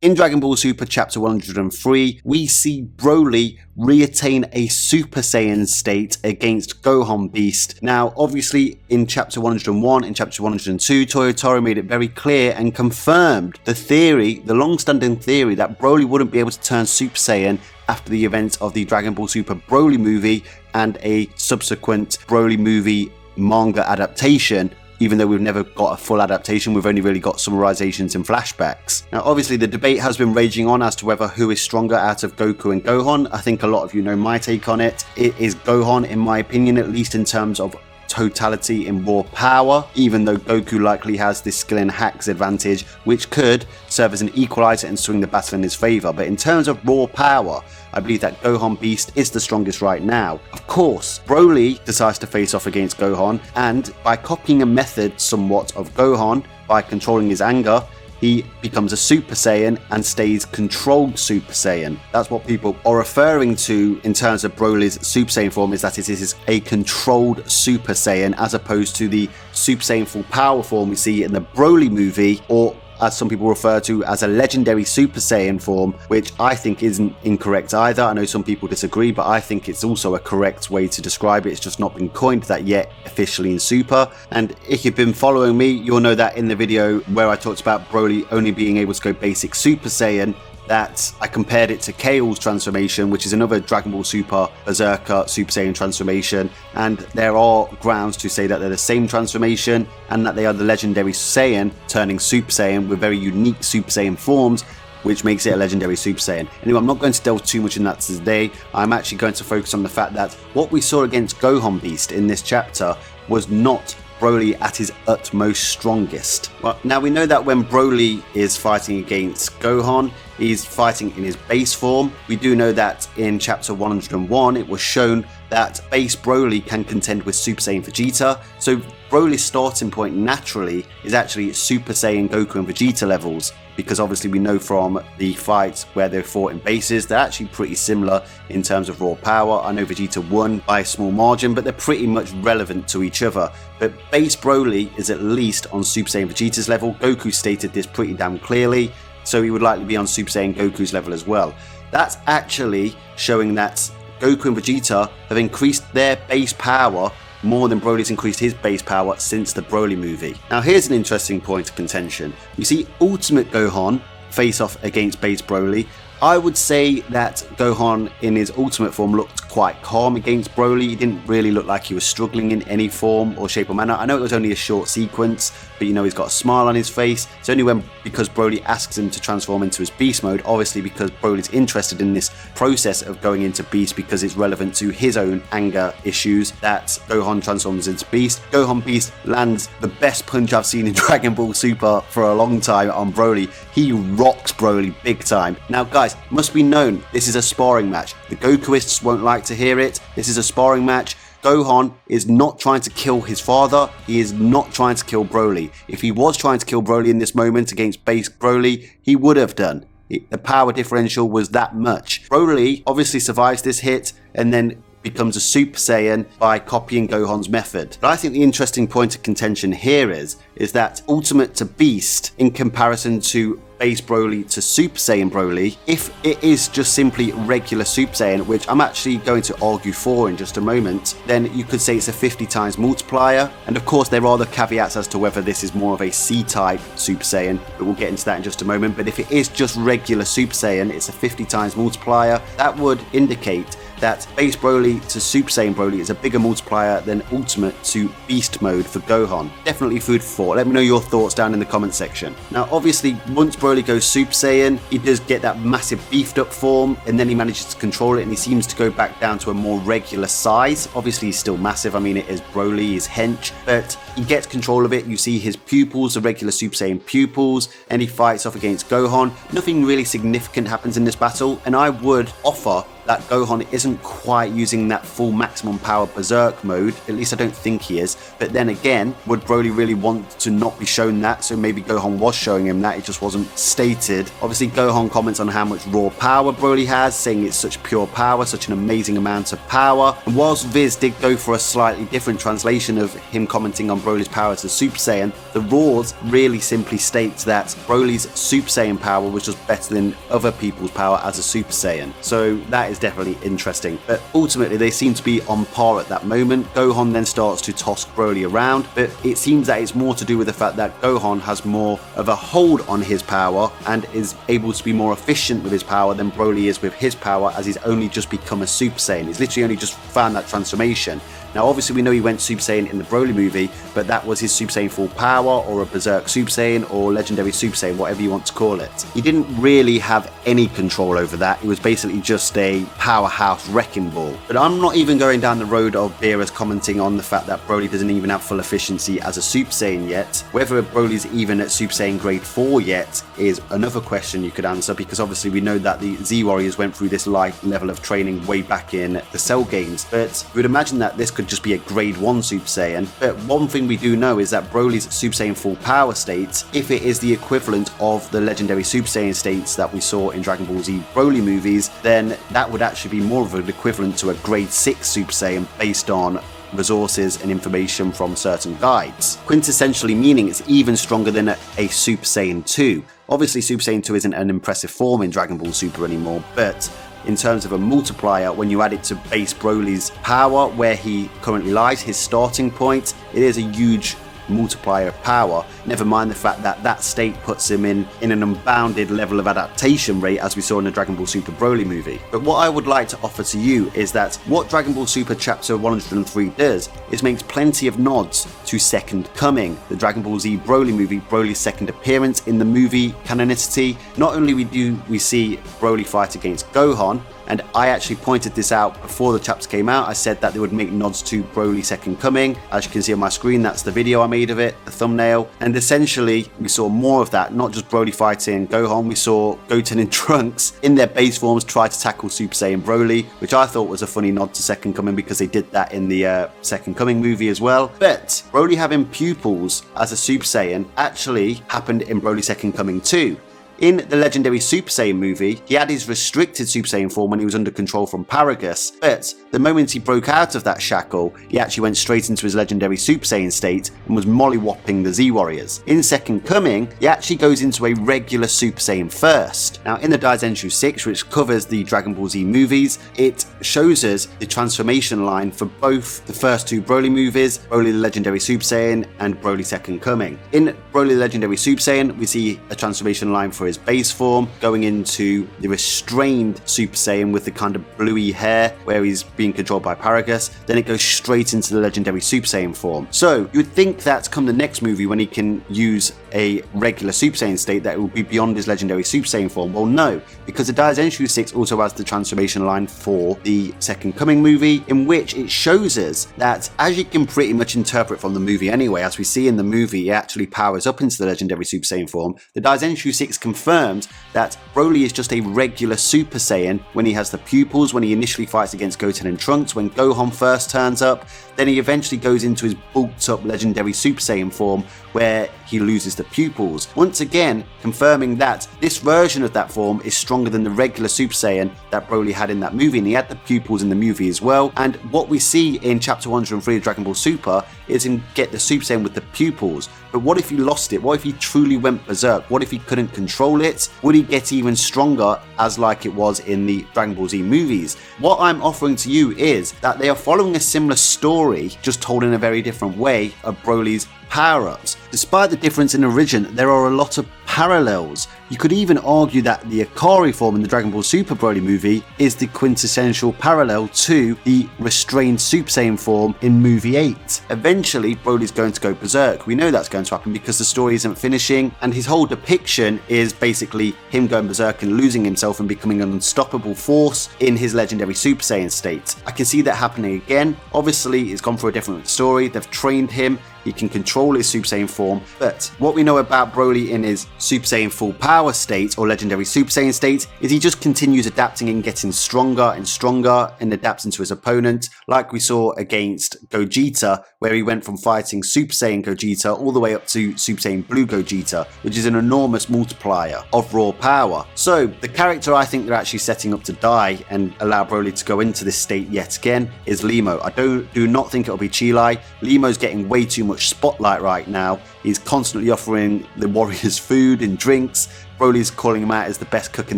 In Dragon Ball Super Chapter 103, we see Broly reattain a Super Saiyan state against Gohan Beast. Now, obviously, in Chapter 101 and Chapter 102, Toyotaro made it very clear and confirmed the long-standing theory that Broly wouldn't be able to turn Super Saiyan after the events of the Dragon Ball Super Broly movie and a subsequent Broly movie manga adaptation. Even though we've never got a full adaptation, we've only really got summarizations and flashbacks. Now, obviously, the debate has been raging on as to whether who is stronger out of Goku and Gohan. I think a lot of you know my take on it. It is Gohan, in my opinion, at least in terms of totality in raw power, even though Goku likely has this skill and hacks advantage, which could serve as an equalizer and swing the battle in his favor. But in terms of raw power, I believe that Gohan Beast is the strongest right now. Of course, Broly decides to face off against Gohan, and by copying a method somewhat of Gohan, by controlling his anger, he becomes a Super Saiyan and stays controlled Super Saiyan. That's what people are referring to in terms of Broly's Super Saiyan form, is that it is a controlled Super Saiyan, as opposed to the Super Saiyan full power form we see in the Broly movie, or as some people refer to as a legendary Super Saiyan form, which I think isn't incorrect either. I know some people disagree, but I think it's also a correct way to describe it. It's just not been coined that yet officially in Super. And if you've been following me, you'll know that in the video where I talked about Broly only being able to go basic Super Saiyan, that I compared it to Kale's transformation, which is another Dragon Ball Super Berserker Super Saiyan transformation, and there are grounds to say that they're the same transformation and that they are the legendary Saiyan turning Super Saiyan with very unique Super Saiyan forms, which makes it a legendary Super Saiyan. Anyway, I'm not going to delve too much in that today. I'm actually going to focus on the fact that what we saw against Gohan Beast in this chapter was not Broly at his utmost strongest. Well, now we know that when Broly is fighting against Gohan, he's fighting in his base form. We do know that in chapter 101 it was shown that base Broly can contend with Super Saiyan Vegeta, so Broly's starting point naturally is actually Super Saiyan Goku and Vegeta levels, because obviously we know from the fights where they fought in bases, they're actually pretty similar in terms of raw power. I know Vegeta won by a small margin, but they're pretty much relevant to each other. But base Broly is at least on Super Saiyan Vegeta's level. Goku stated this pretty damn clearly, so he would likely be on Super Saiyan Goku's level as well. That's actually showing that Goku and Vegeta have increased their base power more than Broly's increased his base power since the Broly movie. Now here's an interesting point of contention. We see Ultimate Gohan face off against base Broly. I would say that Gohan in his ultimate form looked quite calm against Broly. He didn't really look like he was struggling in any form or shape or manner. I know it was only a short sequence, but you know, he's got a smile on his face. It's only because Broly asks him to transform into his beast mode, obviously because Broly's interested in this process of going into beast because it's relevant to his own anger issues, that Gohan transforms into beast. Gohan Beast lands the best punch I've seen in Dragon Ball Super for a long time on Broly. He rocks Broly big time. Now guys, must be known, this is a sparring match. The Gokuists won't like to hear it. This is a sparring match. Gohan is not trying to kill his father. He is not trying to kill Broly. If he was trying to kill Broly in this moment against base Broly, he would have done. The power differential was that much. Broly obviously survives this hit and then becomes a Super Saiyan by copying Gohan's method. But I think the interesting point of contention here is that Ultimate to Beast in comparison to base Broly to Super Saiyan Broly, if it is just simply regular Super Saiyan, which I'm actually going to argue for in just a moment, then you could say it's a 50 times multiplier. And of course there are the caveats as to whether this is more of a C-type Super Saiyan, but we'll get into that in just a moment. But if it is just regular Super Saiyan, it's a 50 times multiplier. That would indicate that base Broly to Super Saiyan Broly is a bigger multiplier than Ultimate to Beast mode for Gohan. Definitely food for thought. Let me know your thoughts down in the comment section. Now obviously once Broly goes Super Saiyan, he does get that massive beefed up form, and then he manages to control it and he seems to go back down to a more regular size. Obviously he's still massive, I mean it is Broly, his hench, but he gets control of it. You see his pupils, the regular Super Saiyan pupils, and he fights off against Gohan. Nothing really significant happens in this battle, and I would offer that Gohan isn't quite using that full maximum power berserk mode, at least I don't think he is. But then again, would Broly really want to not be shown that? So maybe Gohan was showing him that, it just wasn't stated. Obviously Gohan comments on how much raw power Broly has, saying it's such pure power, such an amazing amount of power. And whilst Viz did go for a slightly different translation of him commenting on Broly's power as a Super Saiyan, the Raws really simply states that Broly's Super Saiyan power was just better than other people's power as a Super Saiyan. So that is definitely interesting. But ultimately they seem to be on par at that moment. Gohan then starts to toss Broly around, but it seems that it's more to do with the fact that Gohan has more of a hold on his power and is able to be more efficient with his power than Broly is with his power, as he's only just become a Super Saiyan. He's literally only just found that transformation. Now obviously we know he went Super Saiyan in the Broly movie, but that was his Super Saiyan full power, or a Berserk Super Saiyan, or Legendary Super Saiyan, whatever you want to call it. He didn't really have any control over that. It was basically just a powerhouse wrecking ball. But I'm not even going down the road of Beerus commenting on the fact that Broly doesn't even have full efficiency as a Super Saiyan yet. Whether Broly's even at Super Saiyan grade 4 yet is another question you could answer, because obviously we know that the Z Warriors went through this light level of training way back in the Cell games, but we would imagine that this could just be a grade 1 Super Saiyan. But one thing we do know is that Broly's Super Saiyan full power state, if it is the equivalent of the legendary Super Saiyan states that we saw in Dragon Ball Z Broly movies, then that would actually be more of an equivalent to a grade 6 Super Saiyan based on resources and information from certain guides. Quintessentially meaning it's even stronger than a Super Saiyan 2. Obviously Super Saiyan 2 isn't an impressive form in Dragon Ball Super anymore, but in terms of a multiplier, when you add it to base Broly's power, where he currently lies, his starting point, it is a huge multiplier of power. Never mind the fact that that state puts him in an unbounded level of adaptation rate, as we saw in the Dragon Ball Super Broly movie. But what I would like to offer to you is that what Dragon Ball Super Chapter 103 does is makes plenty of nods to Second Coming, the Dragon Ball Z Broly movie, Broly's second appearance in the movie canonicity. Not only do we see Broly fight against Gohan, and I actually pointed this out before the chapter came out. I said that they would make nods to Broly Second Coming. As you can see on my screen, that's the video I made of it, the thumbnail. And essentially, we saw more of that, not just Broly fighting Gohan. We saw Goten and Trunks in their base forms try to tackle Super Saiyan Broly, which I thought was a funny nod to Second Coming, because they did that in the Second Coming movie as well. But Broly having pupils as a Super Saiyan actually happened in Broly Second Coming too. In the legendary Super Saiyan movie, he had his restricted Super Saiyan form when he was under control from Paragus, but the moment he broke out of that shackle, he actually went straight into his legendary Super Saiyan state and was mollywhopping the Z Warriors. In Second Coming, he actually goes into a regular Super Saiyan first. Now in the Daizenshu 6, which covers the Dragon Ball Z movies, it shows us the transformation line for both the first two Broly movies, Broly the Legendary Super Saiyan and Broly Second Coming. In Broly the Legendary Super Saiyan, we see a transformation line for his base form, going into the restrained Super Saiyan with the kind of bluey hair where he's being controlled by Paragus. Then it goes straight into the legendary Super Saiyan form. So you would think that come the next movie, when he can use a regular Super Saiyan state, that it will be beyond his legendary Super Saiyan form. Well, no, because the Daizenshu 6 also has the transformation line for the Second Coming movie, in which it shows us that, as you can pretty much interpret from the movie anyway, as we see in the movie, it actually powers up into the legendary Super Saiyan form. The Daizenshu 6 confirmed that Broly is just a regular Super Saiyan when he has the pupils, when he initially fights against Goten and Trunks, when Gohan first turns up. Then he eventually goes into his bulked up legendary Super Saiyan form, where he loses the pupils. Once again, confirming that this version of that form is stronger than the regular Super Saiyan that Broly had in that movie, and he had the pupils in the movie as well. And what we see in Chapter 103 of Dragon Ball Super is him get the Super Saiyan with the pupils. But what if he lost it? What if he truly went berserk? What if he couldn't control it? Would he get even stronger, as like it was in the Dragon Ball Z movies? What I'm offering to you is that they are following a similar story, just told in a very different way, of Broly's power-ups. Despite the difference in origin, there are a lot of parallels. You could even argue that the Akari form in the Dragon Ball Super Broly movie is the quintessential parallel to the restrained Super Saiyan form in movie 8. Eventually, Broly's going to go berserk. We know that's going to happen because the story isn't finishing, and his whole depiction is basically him going berserk and losing himself and becoming an unstoppable force in his legendary Super Saiyan state. I can see that happening again. Obviously, it's gone for a different story. They've trained him, he can control his Super Saiyan form, but what we know about Broly in his Super Saiyan full power state or legendary Super Saiyan state is he just continues adapting and getting stronger and stronger and adapting to his opponent, like we saw against Gogeta, where he went from fighting Super Saiyan Gogeta all the way up to Super Saiyan Blue Gogeta, which is an enormous multiplier of raw power. So the character I think they're actually setting up to die and allow Broly to go into this state yet again is Limo. I do not think it'll be Chilai. Limo's getting way too much spotlight right now. He's constantly offering the warriors food and drinks. Broly's calling him out as the best cook in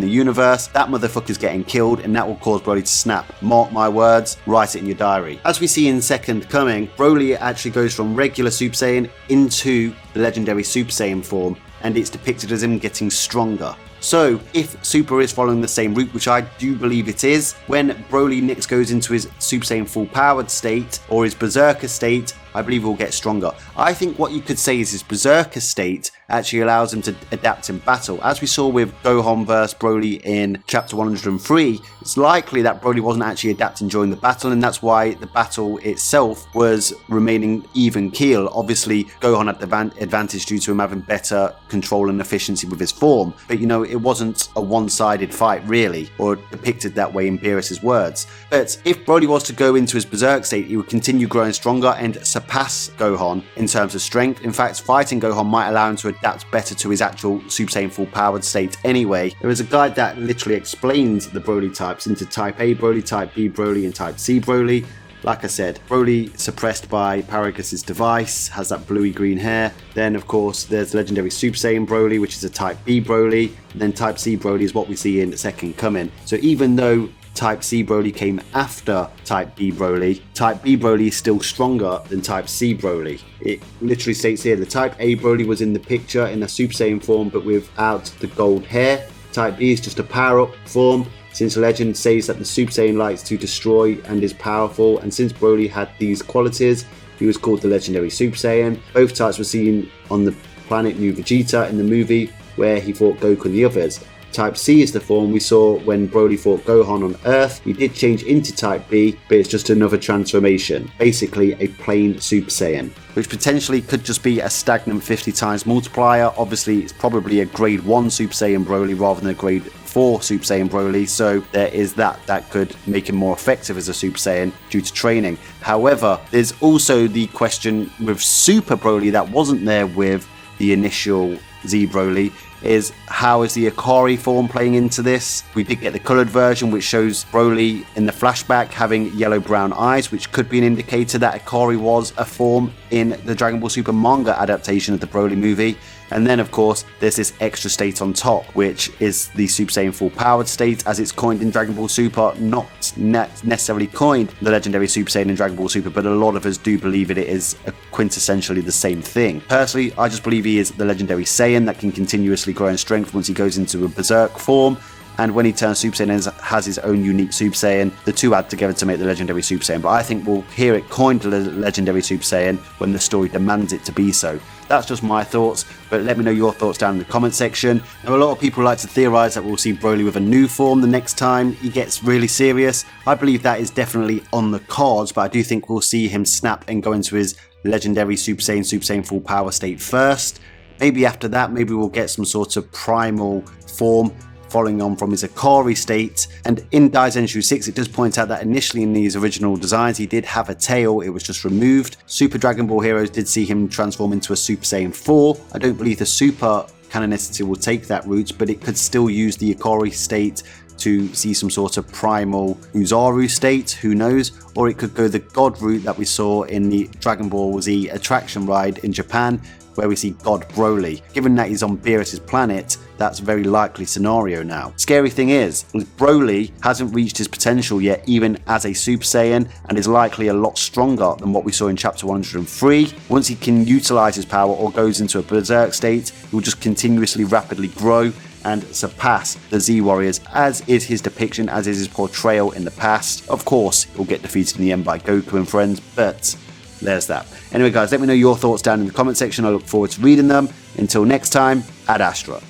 the universe. That motherfucker's getting killed, and that will cause Broly to snap. Mark my words, write it in your diary. As we see in Second Coming, Broly actually goes from regular Super Saiyan into the legendary Super Saiyan form, and it's depicted as him getting stronger. So, if Super is following the same route, which I do believe it is, when Broly next goes into his Super Saiyan full powered state, or his Berserker state, I believe he'll get stronger. I think what you could say is his Berserker state actually allows him to adapt in battle. As we saw with Gohan vs Broly in chapter 103, it's likely that Broly wasn't actually adapting during the battle, and that's why the battle itself was remaining even keel. Obviously, Gohan had the advantage due to him having better control and efficiency with his form, but you know, it wasn't a one-sided fight really, or depicted that way in Beerus' words. But if Broly was to go into his Berserk state, he would continue growing stronger and surpass Gohan in terms of strength. In fact, fighting Gohan might allow him to adapt better to his actual Super Saiyan full powered state anyway. There is a guide that literally explains the Broly types into Type A Broly, Type B Broly, and Type C Broly. Like I said, Broly suppressed by Paragus' device, has that bluey green hair. Then of course there's legendary Super Saiyan Broly, which is a Type B Broly. And then Type C Broly is what we see in the Second Coming. So even though Type C Broly came after Type B Broly, Type B Broly is still stronger than Type C Broly. It literally states here, the Type A Broly was in the picture in a Super Saiyan form but without the gold hair. Type B is just a power-up form, since legend says that the Super Saiyan likes to destroy and is powerful, and since Broly had these qualities, he was called the legendary Super Saiyan. Both types were seen on the planet New Vegeta in the movie where he fought Goku and the others. Type C is the form we saw when Broly fought Gohan on Earth. He did change into Type B, but it's just another transformation. Basically a plain Super Saiyan, which potentially could just be a stagnant 50 times multiplier. Obviously, it's probably a grade 1 Super Saiyan Broly rather than a grade 4 Super Saiyan Broly, so there is that could make him more effective as a Super Saiyan due to training. However, there's also the question with Super Broly that wasn't there with the initial Z Broly, is how is the Ikari form playing into this? We did get the coloured version which shows Broly in the flashback having yellow-brown eyes, which could be an indicator that Ikari was a form in the Dragon Ball Super manga adaptation of the Broly movie. And then of course there's this extra state on top, which is the Super Saiyan full powered state as it's coined in Dragon Ball Super, not necessarily coined the legendary Super Saiyan in Dragon Ball Super, but a lot of us do believe it is quintessentially the same thing. Personally, I just believe he is the legendary Saiyan that can continuously grow in strength once he goes into a Berserk form, and when he turns Super Saiyan and has his own unique Super Saiyan, the two add together to make the legendary Super Saiyan. But I think we'll hear it coined the legendary Super Saiyan when the story demands it to be so. That's just my thoughts, but let me know your thoughts down in the comment section. Now, a lot of people like to theorise that we'll see Broly with a new form the next time he gets really serious. I believe that is definitely on the cards, but I do think we'll see him snap and go into his legendary Super Saiyan full power state first. Maybe after that, maybe we'll get some sort of primal form following on from his Ikari state. And in Daizenshu 6, it does point out that initially in these original designs he did have a tail, it was just removed. Super Dragon Ball Heroes did see him transform into a Super Saiyan 4. I don't believe the Super canonicity will take that route, but it could still use the Ikari state to see some sort of primal Uzaru state, who knows, or it could go the God route that we saw in the Dragon Ball Z attraction ride in Japan, where we see God Broly. Given that he's on Beerus' planet, that's a very likely scenario now. Scary thing is, Broly hasn't reached his potential yet even as a Super Saiyan, and is likely a lot stronger than what we saw in chapter 103. Once he can utilize his power or goes into a Berserk state, he will just continuously rapidly grow and surpass the Z Warriors, as is his depiction, as is his portrayal in the past. Of course, he'll get defeated in the end by Goku and friends, but there's that. Anyway guys, let me know your thoughts down in the comment section. I look forward to reading them. Until next time, Ad Astra.